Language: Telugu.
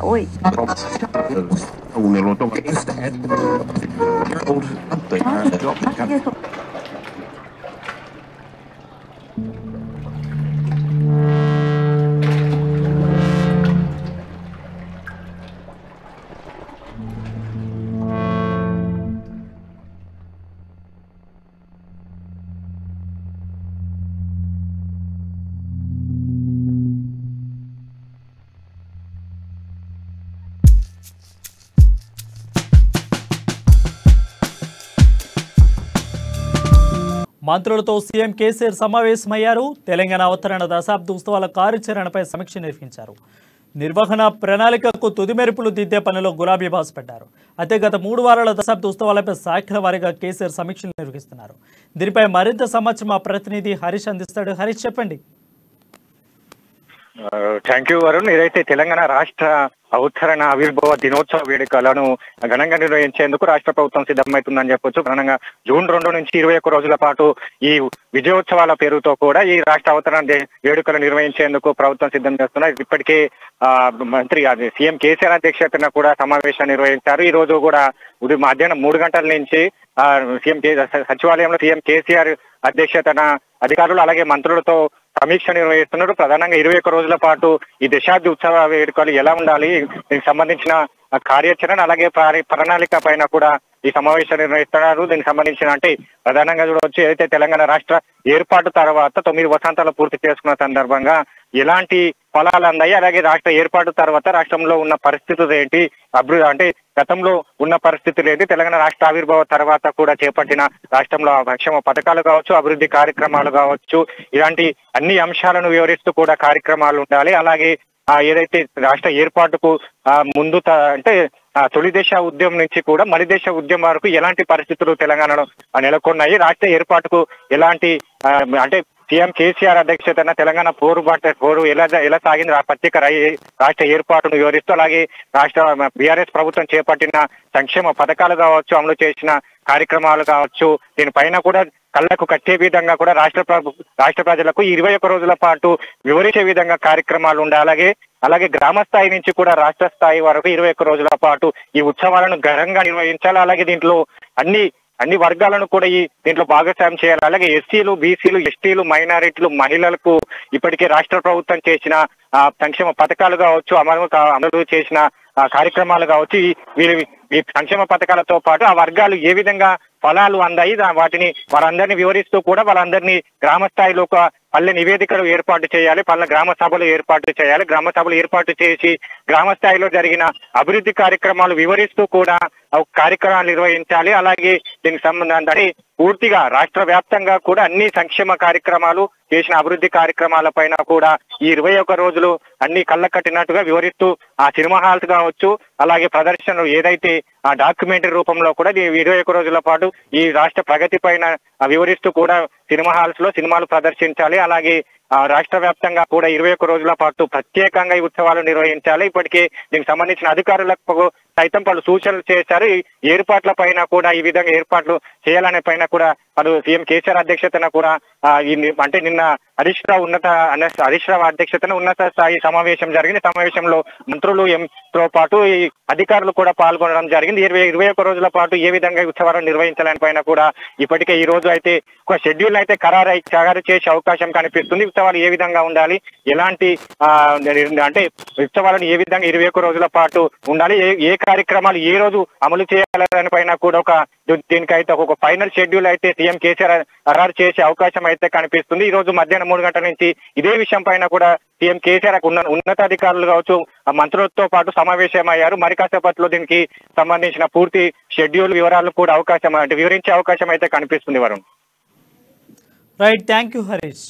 Oi. మంత్రులతో సీఎం కేసీఆర్ సమావేశమయ్యారు. తెలంగాణ అవతరణ దశాబ్ద ఉత్సవాల కార్యాచరణపై సమీక్ష నిర్వహించారు. నిర్వహణ ప్రణాళికకు తుది మెరుపులు దిద్దే పనిలో గులాబీ బాస్ పెట్టారు. అయితే గత 3 వారాల దశాబ్ద ఉత్సవాలపై శాఖల వారీగా కేసీఆర్ సమీక్షలు నిర్వహిస్తున్నారు. దీనిపై మరింత సమాచారం మా ప్రతినిధి హరీష్ అందిస్తాడు. హరీష్, చెప్పండి. Thank you Varun. ఏదైతే తెలంగాణ రాష్ట్ర అవతరణ ఆవిర్భావ దినోత్సవ వేడుకలను ఘనంగా నిర్వహించేందుకు రాష్ట్ర ప్రభుత్వం సిద్ధమవుతుందని చెప్పొచ్చు. ఘనంగా జూన్ 2 నుంచి 21 రోజుల పాటు ఈ విజయోత్సవాల పేరుతో కూడా ఈ రాష్ట్ర అవతరణ వేడుకలు నిర్వహించేందుకు ప్రభుత్వం సిద్ధం చేస్తున్నారు. ఇప్పటికే మంత్రి సీఎం కేసీఆర్ అధ్యక్షతన కూడా సమావేశం నిర్వహించారు. ఈ రోజు కూడా ఉదయం మధ్యాహ్నం 3 గంటల నుంచి సచివాలయంలో సీఎం కేసీఆర్ అధ్యక్షతన అధికారులు అలాగే మంత్రులతో సమీక్ష నిర్వహిస్తున్నారు. ప్రధానంగా 21 రోజుల పాటు ఈ దశాబ్ది ఉత్సవ వేడుకలు ఎలా ఉండాలి, దీనికి సంబంధించిన కార్యాచరణ అలాగే ప్రణాళిక పైన కూడా ఈ సమావేశం నిర్వహిస్తున్నారు. దీనికి సంబంధించిన అంటే ప్రధానంగా చూడవచ్చు, ఏదైతే తెలంగాణ రాష్ట్ర ఏర్పాటు తర్వాత 9 వసంతాలు పూర్తి చేసుకున్న సందర్భంగా ఎలాంటి ఫలాలు అందాయి, అలాగే రాష్ట్ర ఏర్పాటు తర్వాత రాష్ట్రంలో ఉన్న పరిస్థితులు ఏంటి, అభివృద్ధి అంటే గతంలో ఉన్న పరిస్థితులు ఏంటి, తెలంగాణ రాష్ట్ర ఆవిర్భావ తర్వాత కూడా చేపట్టిన రాష్ట్రంలో సంక్షేమ పథకాలు కావచ్చు, అభివృద్ధి కార్యక్రమాలు కావచ్చు, ఇలాంటి అన్ని అంశాలను వివరిస్తూ కూడా కార్యక్రమాలు ఉండాలి. అలాగే ఏదైతే రాష్ట్ర ఏర్పాటుకు ముందు అంటే తొలి దశ ఉద్యమం నుంచి కూడా మలి దశ ఉద్యమం వరకు ఎలాంటి పరిస్థితులు తెలంగాణలో నెలకొన్నాయి, రాష్ట్ర ఏర్పాటుకు ఎలాంటి అంటే సీఎం కేసీఆర్ అధ్యక్షతన తెలంగాణ పోరు ఎలా సాగింది, ప్రత్యేక రాష్ట్ర ఏర్పాటును వివరిస్తూ అలాగే రాష్ట్ర బీఆర్ఎస్ ప్రభుత్వం చేపట్టిన సంక్షేమ పథకాలు కావచ్చు, అమలు చేసిన కార్యక్రమాలు కావచ్చు, దీనిపైన కూడా కళ్లకు కట్టే విధంగా కూడా రాష్ట్ర ప్రజలకు 21 రోజుల పాటు వివరించే విధంగా కార్యక్రమాలు ఉండాలి. అలాగే గ్రామ స్థాయి నుంచి కూడా రాష్ట్ర స్థాయి వరకు 21 రోజుల పాటు ఈ ఉత్సవాలను ఘనంగా నిర్వహించాలి. అలాగే దీంట్లో అన్ని వర్గాలను కూడా దీంట్లో భాగస్వామ్యం చేయాలి. అలాగే ఎస్సీలు, బీసీలు, ఎస్టీలు, మైనారిటీలు, మహిళలకు ఇప్పటికే రాష్ట్ర ప్రభుత్వం చేసిన సంక్షేమ పథకాలు కావచ్చు, అమలు చేసిన కార్యక్రమాలు కావచ్చు, ఈ సంక్షేమ పథకాలతో పాటు ఆ వర్గాలు ఏ విధంగా ఫలాలు అందాయి, వాటిని వారందరినీ వివరిస్తూ కూడా వాళ్ళందరినీ గ్రామ స్థాయిలో ఒక పల్లె నివేదికలు ఏర్పాటు చేయాలి, గ్రామ సభలు ఏర్పాటు చేయాలి. గ్రామ సభలు ఏర్పాటు చేసి గ్రామ స్థాయిలో జరిగిన అభివృద్ధి కార్యక్రమాలు వివరిస్తూ కూడా కార్యక్రమాలు నిర్వహించాలి. అలాగే దీనికి సంబంధించి పూర్తిగా రాష్ట్ర వ్యాప్తంగా కూడా అన్ని సంక్షేమ కార్యక్రమాలు చేసిన అభివృద్ధి కార్యక్రమాల పైన కూడా ఈ 21 రోజులు అన్ని కళ్ళ కట్టినట్టుగా వివరిస్తూ ఆ సినిమా హాల్స్ కావచ్చు, అలాగే ప్రదర్శనలు ఏదైతే ఆ డాక్యుమెంటరీ రూపంలో కూడా 21 రోజుల పాటు ఈ రాష్ట్ర ప్రగతి పైన వివరిస్తూ కూడా సినిమా హాల్స్ లో సినిమాలు ప్రదర్శించాలి. అలాగే రాష్ట్ర వ్యాప్తంగా కూడా 21 రోజుల పాటు ప్రత్యేకంగా ఈ ఉత్సవాలు నిర్వహించాలి. ఇప్పటికే దీనికి సంబంధించిన అధికారులకు సైతం పలు సూచనలు చేశారు. ఏర్పాట్ల పైన కూడా ఈ విధంగా ఏర్పాట్లు చేయాలనే పైన కూడా పలు సీఎం కేసీఆర్ అధ్యక్షతన కూడా అంటే నిన్న హరీష్ రావు అధ్యక్షతన ఉన్నత స్థాయి సమావేశం జరిగింది. సమావేశంలో మంత్రులు తో పాటు ఈ అధికారులు కూడా పాల్గొనడం జరిగింది. 21 రోజుల పాటు ఏ విధంగా ఉత్సవాలను నిర్వహించాలని పైన కూడా ఇప్పటికే ఈ రోజు అయితే ఒక షెడ్యూల్ అయితే ఖరారు చేసే అవకాశం కనిపిస్తుంది. ఉత్సవాలు ఏ విధంగా ఉండాలి, ఎలాంటి అంటే ఉత్సవాలను ఏ విధంగా 21 రోజుల పాటు ఉండాలి, ఏ కార్యక్రమాలు ఏ రోజు అమలు చేయాలని పైన కూడా దీనికైతే ఒక ఫైనల్ షెడ్యూల్ అయితే సీఎం కేసీఆర్ ఖరారు చేసే అవకాశం అయితే కనిపిస్తుంది. ఈ రోజు మధ్యాహ్నం 3 గంటల నుంచి ఇదే విషయం పైన కూడా సీఎం కేసీఆర్ ఉన్నతాధికారులు కావచ్చు, మంత్రులతో పాటు సమావేశమయ్యారు. మరి కాసేపట్లో దీనికి సంబంధించిన పూర్తి షెడ్యూల్ వివరాలు కూడా వివరించే అవకాశం అయితే కనిపిస్తుంది. Varun. Right, thank you Harish.